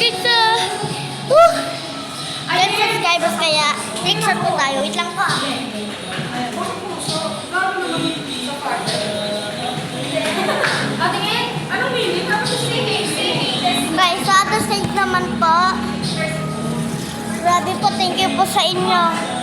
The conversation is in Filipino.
guys, woo! 10 subscribers kaya take shot po tayo. Wait lang po. Tingin, anong meaning? Tapos sige. Guys, sa other side naman po. Grabe po, thank you po sa inyo.